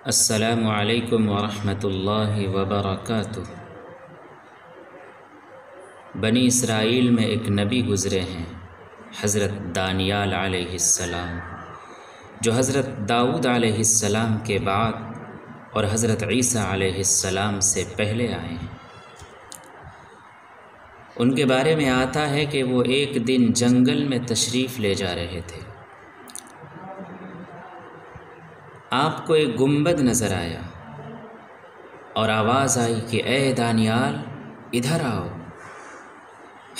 السلام علیکم ورحمۃ اللہ وبرکاتہ۔ بنی اسرائیل میں ایک نبی گزرے ہیں، حضرت دانیال علیہ السلام، جو حضرت داؤد علیہ السلام کے بعد اور حضرت عیسیٰ علیہ السلام سے پہلے آئے ہیں۔ ان کے بارے میں آتا ہے کہ وہ ایک دن جنگل میں تشریف لے جا رہے تھے۔ آپ کو ایک گنبد نظر آیا اور آواز آئی کہ اے دانیال ادھر آؤ۔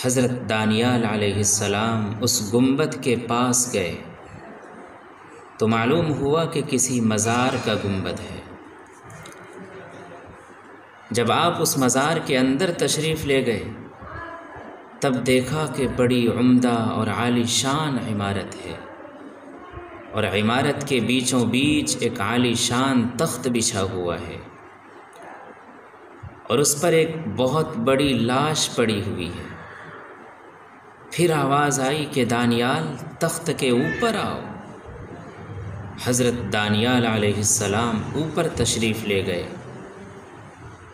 حضرت دانیال علیہ السلام اس گنبد کے پاس گئے تو معلوم ہوا کہ کسی مزار کا گنبد ہے۔ جب آپ اس مزار کے اندر تشریف لے گئے تب دیکھا کہ بڑی عمدہ اور عالی شان عمارت ہے، اور عمارت کے بیچوں بیچ ایک عالی شان تخت بچھا ہوا ہے، اور اس پر ایک بہت بڑی لاش پڑی ہوئی ہے۔ پھر آواز آئی کہ دانیال تخت کے اوپر آؤ۔ حضرت دانیال علیہ السلام اوپر تشریف لے گئے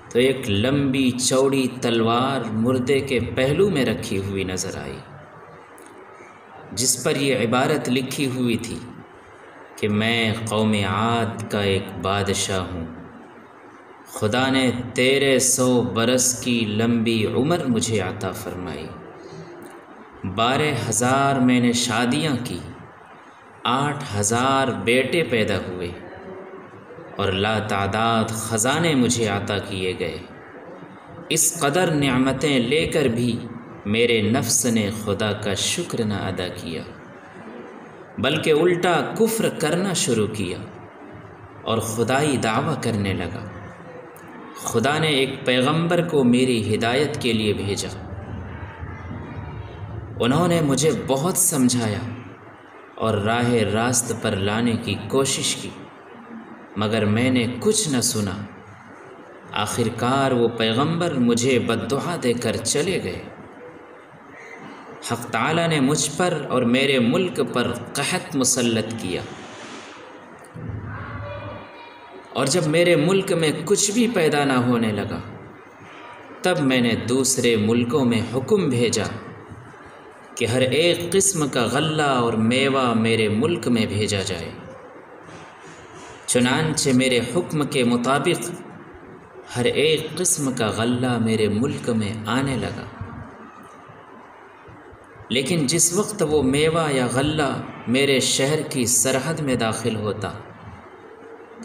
تو ایک لمبی چوڑی تلوار مردے کے پہلو میں رکھی ہوئی نظر آئی، جس پر یہ عبارت لکھی ہوئی تھی کہ میں قوم عاد کا ایک بادشاہ ہوں، خدا نے 1300 برس کی لمبی عمر مجھے عطا فرمائی، 12,000 میں نے شادیاں کی، 8,000 بیٹے پیدا ہوئے، اور لا تعداد خزانے مجھے عطا کیے گئے۔ اس قدر نعمتیں لے کر بھی میرے نفس نے خدا کا شکر نہ ادا کیا، بلکہ الٹا کفر کرنا شروع کیا اور خدائی دعویٰ کرنے لگا۔ خدا نے ایک پیغمبر کو میری ہدایت کے لیے بھیجا، انہوں نے مجھے بہت سمجھایا اور راہ راست پر لانے کی کوشش کی، مگر میں نے کچھ نہ سنا۔ آخر کار وہ پیغمبر مجھے بددعا دے کر چلے گئے۔ حق تعالیٰ نے مجھ پر اور میرے ملک پر قحط مسلط کیا، اور جب میرے ملک میں کچھ بھی پیدا نہ ہونے لگا تب میں نے دوسرے ملکوں میں حکم بھیجا کہ ہر ایک قسم کا غلہ اور میوہ میرے ملک میں بھیجا جائے۔ چنانچہ میرے حکم کے مطابق ہر ایک قسم کا غلہ میرے ملک میں آنے لگا، لیکن جس وقت وہ میوہ یا غلہ میرے شہر کی سرحد میں داخل ہوتا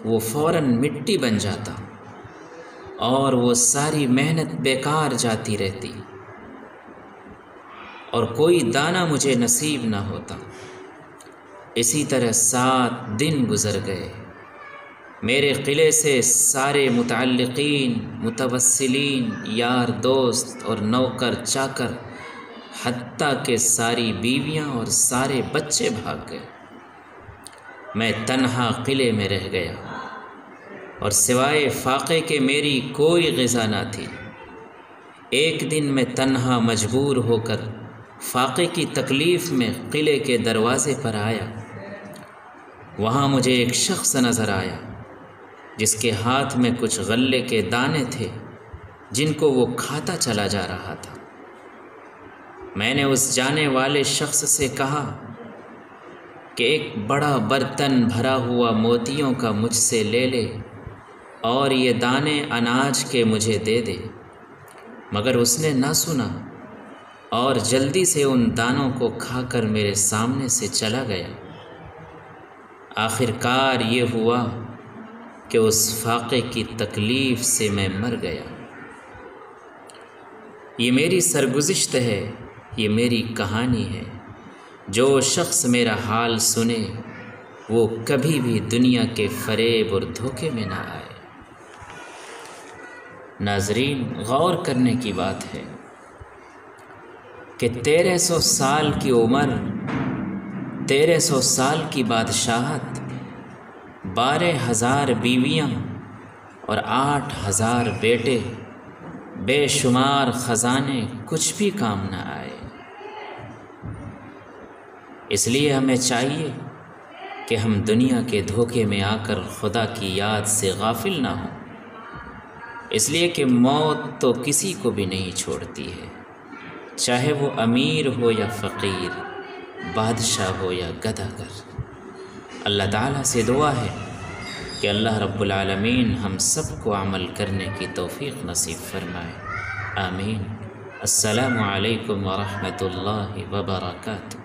وہ فوراً مٹی بن جاتا اور وہ ساری محنت بیکار جاتی رہتی اور کوئی دانہ مجھے نصیب نہ ہوتا۔ اسی طرح 7 دن گزر گئے، میرے قلعے سے سارے متعلقین، متوسلین، یار دوست اور نوکر چاکر، حتیٰ کہ ساری بیویاں اور سارے بچے بھاگ گئے۔ میں تنہا قلعے میں رہ گیا اور سوائے فاقے کے میری کوئی غذا نہ تھی۔ ایک دن میں تنہا مجبور ہو کر فاقے کی تکلیف میں قلعے کے دروازے پر آیا۔ وہاں مجھے ایک شخص نظر آیا جس کے ہاتھ میں کچھ غلے کے دانے تھے جن کو وہ کھاتا چلا جا رہا تھا۔ میں نے اس جانے والے شخص سے کہا کہ ایک بڑا برتن بھرا ہوا موتیوں کا مجھ سے لے لے اور یہ دانے اناج کے مجھے دے دے، مگر اس نے نہ سنا اور جلدی سے ان دانوں کو کھا کر میرے سامنے سے چلا گیا۔ آخر کار یہ ہوا کہ اس فاقے کی تکلیف سے میں مر گیا۔ یہ میری سرگزشت ہے، یہ میری کہانی ہے۔ جو شخص میرا حال سنے وہ کبھی بھی دنیا کے فریب اور دھوکے میں نہ آئے۔ ناظرین، غور کرنے کی بات ہے کہ 1300 سال کی عمر، 1300 سال کی بادشاہت، 12,000 بیویاں اور 8,000 بیٹے، بے شمار خزانے، کچھ بھی کام نہ آئے۔ اس لیے ہمیں چاہیے کہ ہم دنیا کے دھوکے میں آ کر خدا کی یاد سے غافل نہ ہوں، اس لیے کہ موت تو کسی کو بھی نہیں چھوڑتی ہے، چاہے وہ امیر ہو یا فقیر، بادشاہ ہو یا گداگر۔ اللہ تعالیٰ سے دعا ہے کہ اللہ رب العالمین ہم سب کو عمل کرنے کی توفیق نصیب فرمائے، آمین۔ السلام علیکم ورحمۃ اللہ وبرکاتہ۔